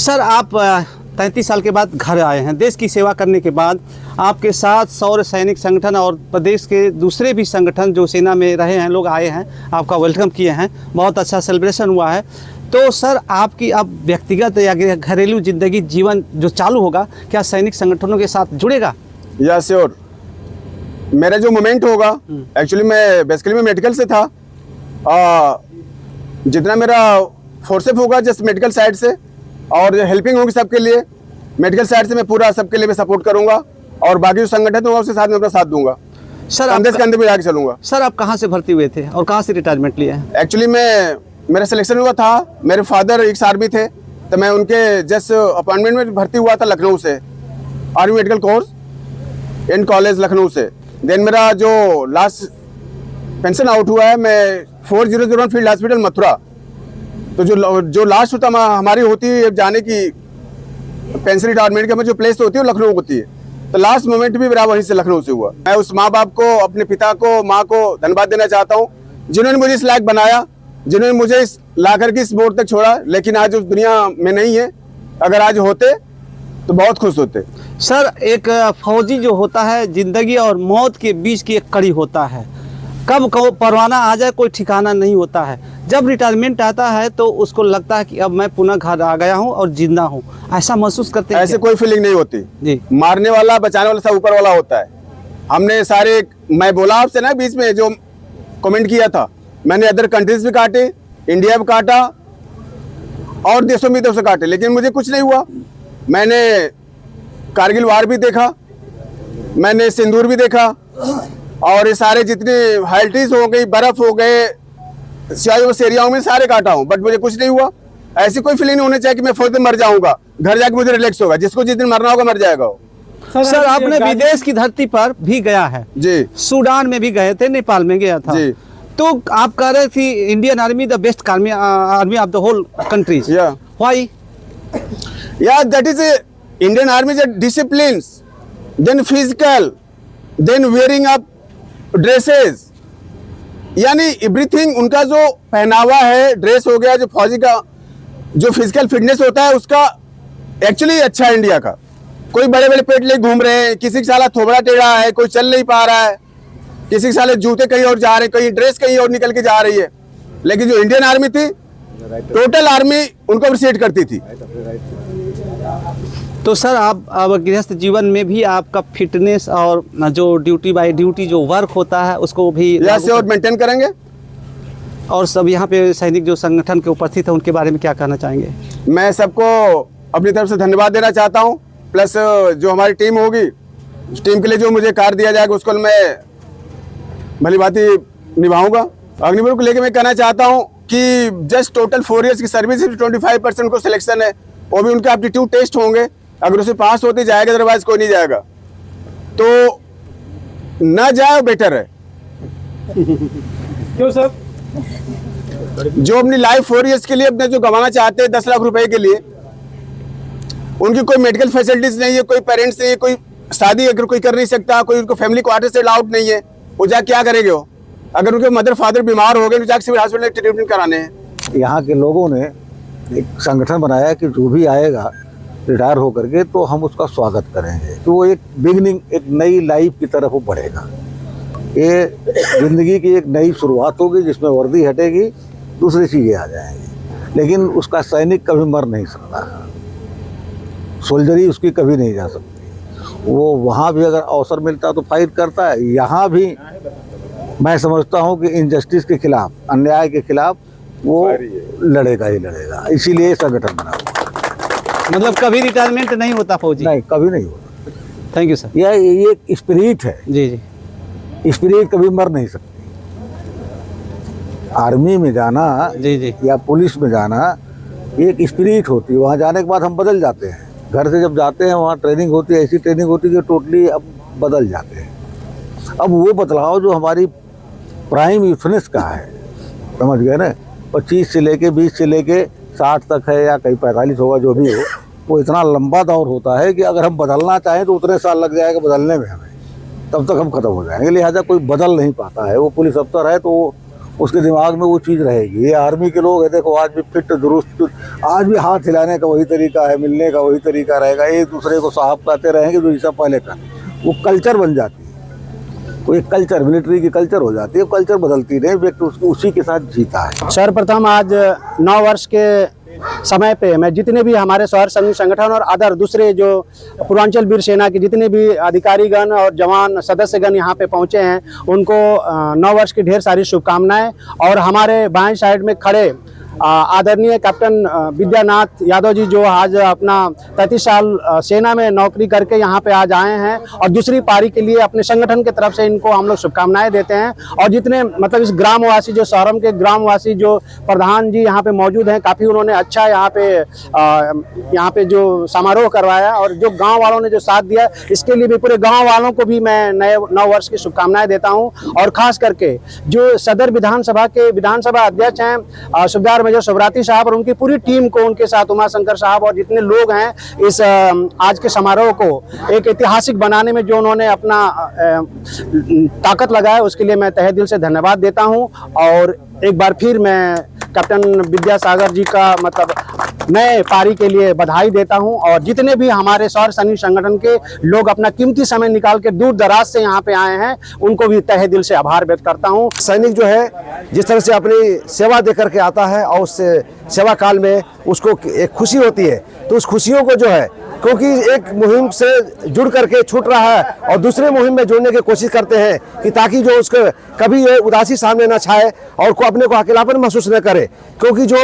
Sir आप 33 साल के बाद घर आए हैं। देश की सेवा करने के बाद आपके साथ सौर सैनिक संगठन और प्रदेश के दूसरे भी संगठन जो सेना में रहे हैं लोग आए हैं, आपका वेलकम किए हैं। बहुत अच्छा सेलिब्रेशन हुआ है। तो सर आपकी अब व्यक्तिगत या घरेलू ज़िंदगी जीवन जो चालू होगा, क्या सैनिक संगठनों के साथ जुड़ेगा? या श्योर। मेरा जो मोमेंट होगा, एक्चुअली मैं बेसिकली मैं मेडिकल से था। जितना मेरा फोर्सेप होगा जस्ट मेडिकल साइड से और हेल्पिंग होगी सबके लिए, मेडिकल साइड से मैं पूरा सबके लिए मैं सपोर्ट करूंगा और बाकी जो संगठन होगा उसके साथ में अपना साथ दूंगा। सर कंधे से कंधे में आगे चलूंगा। सर आप कहाँ से भर्ती हुए थे और कहाँ से रिटायरमेंट लिए हैं? एक्चुअली मेरा सिलेक्शन हुआ था, मेरे फादर एक्स आर्मी थे, तो मैं उनके जस्ट अपॉइंटमेंट में भर्ती हुआ था लखनऊ से, army medical course in college Lucknow से। देन मेरा जो लास्ट पेंशन आउट हुआ है, मैं 4001 फील्ड हॉस्पिटल मथुरा। तो जो लास्ट होता हमारी होती है जाने की पेंशन रिटायरमेंट की, हमें जो प्लेस होती है वो लखनऊ होती है। तो लास्ट मोमेंट भी मेरा वहीं से लखनऊ से हुआ। मैं उस माँ बाप को, अपने पिता को, माँ को धन्यवाद देना चाहता हूँ जिन्होंने मुझे इस लायक बनाया, जिन्होंने मुझे इस लाकर के इस बोर्ड तक छोड़ा। लेकिन आज उस दुनिया में नहीं है, अगर आज होते तो बहुत खुश होते। सर एक फौजी जो होता है जिंदगी और मौत के बीच की एक कड़ी होता है। कब परवाना आ जाए कोई ठिकाना नहीं होता है। जब रिटायरमेंट आता है तो उसको लगता है कि अब मैं पुनः घर आ गया हूं और जिंदा हूं। ऐसा महसूस करते हैं? ऐसे कोई फीलिंग नहीं होती जी। मारने वाला बचाने वाला सब ऊपर वाला होता है। हमने सारे, मैं बोला आपसे ना बीच में जो कमेंट किया था, मैंने अदर कंट्रीज भी काटे, इंडिया भी काटा और देशों में से काटे, लेकिन मुझे कुछ नहीं हुआ। मैंने कारगिल वार भी देखा, मैंने सिंदूर भी देखा और ये सारे जितने हाइल्टीज हो गई, बर्फ हो गए, सियाओं एरियाओं में सारे काटा हूँ, बट मुझे कुछ नहीं हुआ। ऐसी कोई फीलिंग नहीं होनी चाहिए कि मैं फौज में मर जाऊंगा, घर जाके मुझे रिलैक्स होगा। जिसको जिस दिन मरना होगा मर जाएगा वो। सर आपने विदेश की धरती पर भी गया है जी, सूडान में भी गए थे, नेपाल में गया था जी। तो आप कह रहे थे Indian army the best army of the whole countries. Why? Yeah, that is a Indian Army is a disciplines, then physical, then wearing up dresses, यानी एवरीथिंग। उनका जो पहनावा है, ड्रेस हो गया, जो फौजी का जो फिजिकल फिटनेस होता है उसका एक्चुअली अच्छा है इंडिया का। कोई बड़े बड़े पेट ले घूम रहे हैं, किसी के साला थोबड़ा टेढ़ा है, कोई चल नहीं पा रहा है, किसी के साले जूते कहीं और जा रहे हैं, कहीं ड्रेस कहीं और निकल के जा रही है। लेकिन जो इंडियन आर्मी थी, टोटल आर्मी उनको अप्रिशिएट करती थी। तो सर आप अब गृहस्थ जीवन में भी आपका फिटनेस और जो ड्यूटी बाय ड्यूटी जो वर्क होता है उसको भी और मेंटेन करेंगे। और सब यहाँ पे सैनिक जो संगठन के उपस्थित है उनके बारे में क्या कहना चाहेंगे? मैं सबको अपनी तरफ से धन्यवाद देना चाहता हूँ। प्लस जो हमारी टीम होगी, टीम के लिए जो मुझे कार्य दिया जाएगा उसको मैं भली भांति निभाऊंगा। अग्निवीर को लेकर मैं कहना चाहता हूँ कि जस्ट टोटल 4 इयर्स की सर्विस 25% को सिलेक्शन है, वो भी उनके एप्टीट्यूड टेस्ट होंगे। अगर उसे पास होते जाएगा, अदरवाइज कोई नहीं जाएगा। तो ना जाए बेटर है। क्यों सर? जो अपनी लाइफ 4 इयर्स के लिए अपने जो गंवाना चाहते हैं 10 लाख रुपए के लिए, उनकी कोई मेडिकल फैसिलिटीज नहीं है, कोई पेरेंट्स नहीं है, कोई शादी अगर कोई कर नहीं सकता, कोई उनको फैमिली क्वार्टर से अलाउड नहीं है, वो जाके क्या करेंगे? वो अगर उनके मदर फादर बीमार हो गए तो जाके सिविल हॉस्पिटल ट्रीटमेंट कराने हैं। यहाँ के लोगों ने एक संगठन बनाया कि जो भी आएगा रिटायर होकर के तो हम उसका स्वागत करेंगे। तो वो एक बिगनिंग, एक नई लाइफ की तरफ वो बढ़ेगा। ये ज़िंदगी की एक नई शुरुआत होगी जिसमें वर्दी हटेगी, दूसरी चीज़ें आ जाएंगी। लेकिन उसका सैनिक कभी मर नहीं सकता, सोल्जरी उसकी कभी नहीं जा सकती। वो वहाँ भी अगर अवसर मिलता तो फाइट करता है। यहाँ भी मैं समझता हूँ कि इनजस्टिस के खिलाफ, अन्याय के खिलाफ वो लड़ेगा ही लड़ेगा। इसीलिए संगठन बना हुआ। मतलब कभी रिटायरमेंट नहीं होता फौजी? नहीं, कभी नहीं होता। Thank you sir. ये एक स्पिरिट है। जी जी। स्पिरिट कभी मर नहीं सकती। आर्मी में जाना, जी जी, या पुलिस में जाना एक स्पिरिट होती है। वहाँ जाने के बाद हम बदल जाते हैं। घर से जब जाते हैं वहाँ ट्रेनिंग होती है, ऐसी ट्रेनिंग होती है जो टोटली अब बदल जाते हैं। अब वो बदलाव जो हमारी प्राइम यूथनेस का है, समझ गए ना, 25 से लेके 20 से लेके 60 तक है, या कहीं 45 होगा, जो भी हो, वो इतना लंबा दौर होता है कि अगर हम बदलना चाहें तो उतने साल लग जाएगा बदलने में हमें, तब तक हम खत्म हो जाएंगे। लिहाजा कोई बदल नहीं पाता है। वो पुलिस अफसर है तो उसके दिमाग में वो चीज़ रहेगी। ये आर्मी के लोग है, देखो आज भी फिट दुरुस्त, आज भी हाथ हिलाने का वही तरीका है, मिलने का वही तरीका रहेगा, एक दूसरे को साहब कहते रहेंगे जो जैसा पहले का, वो कल्चर बन जाती है। वो एक कल्चर, मिलिट्री की कल्चर हो जाती है, कल्चर बदलती नहीं, व्यक्ति उसी के साथ जीता है। सर्वप्रथम आज 9 वर्ष के समय पे मैं जितने भी हमारे शहर सैनिक संगठन और अदर दूसरे जो पूर्वांचल वीर सेना के जितने भी अधिकारीगण और जवान सदस्यगण यहाँ पे पहुँचे हैं, उनको 9 वर्ष की ढेर सारी शुभकामनाएं। और हमारे बाएं साइड में खड़े आदरणीय कैप्टन विद्यानाथ यादव जी, जो आज अपना 33 साल सेना में नौकरी करके यहाँ पे आज आए हैं और दूसरी पारी के लिए अपने संगठन की तरफ से इनको हम लोग शुभकामनाएं देते हैं। और जितने मतलब इस ग्रामवासी, जो शहरम के ग्रामवासी जो प्रधान जी यहाँ पे मौजूद हैं, काफ़ी उन्होंने अच्छा यहाँ पे जो समारोह करवाया और जो गाँव वालों ने जो साथ दिया, इसके लिए भी पूरे गाँव वालों को भी मैं नए 9 वर्ष की शुभकामनाएं देता हूँ। और ख़ास करके जो सदर विधानसभा के विधानसभा अध्यक्ष हैं सुबेदार मेजर सुब्राती साहब और उनकी पूरी टीम को, उनके साथ उमाशंकर साहब और जितने लोग हैं, इस आज के समारोह को एक ऐतिहासिक बनाने में जो उन्होंने अपना ताकत लगाया, उसके लिए मैं तहे दिल से धन्यवाद देता हूं। और एक बार फिर मैं कैप्टन विद्यासागर जी का मतलब नए पारी के लिए बधाई देता हूं। और जितने भी हमारे शहर सैनिक संगठन के लोग अपना कीमती समय निकाल के दूर दराज से यहाँ पे आए हैं, उनको भी तहे दिल से आभार व्यक्त करता हूं। सैनिक जो है जिस तरह से अपनी सेवा दे करके आता है और उस सेवा काल में उसको एक खुशी होती है, तो उस खुशियों को जो है, क्योंकि एक मुहिम से जुड़ करके छूट रहा है और दूसरे मुहिम में जुड़ने की कोशिश करते हैं कि ताकि जो उसको कभी ये उदासी सामने न छाए और को अपने को अकेलापन महसूस न करे, क्योंकि जो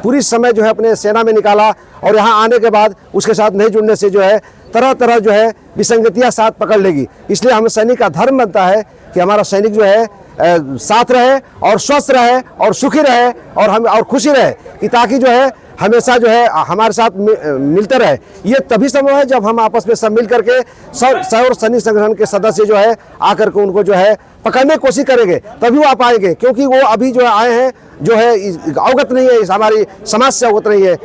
पूरी समय जो है अपने सेना में निकाला और यहाँ आने के बाद उसके साथ नहीं जुड़ने से जो है तरह तरह जो है विसंगतियाँ साथ पकड़ लेगी। इसलिए हमें सैनिक का धर्म बनता है कि हमारा सैनिक जो है साथ रहे और स्वस्थ रहे और सुखी रहे और हम और खुशी रहे, कि ताकि जो है हमेशा जो है हमारे साथ मिलते रहे। ये तभी संभव है जब हम आपस में सब मिल करके शहर सैनिक संगठन के सदस्य जो है आकर के उनको जो है पकड़ने की कोशिश करेंगे, तभी वो आ पाएंगे, क्योंकि वो अभी जो आए हैं जो है अवगत नहीं है, हमारी समाज से अवगत नहीं है।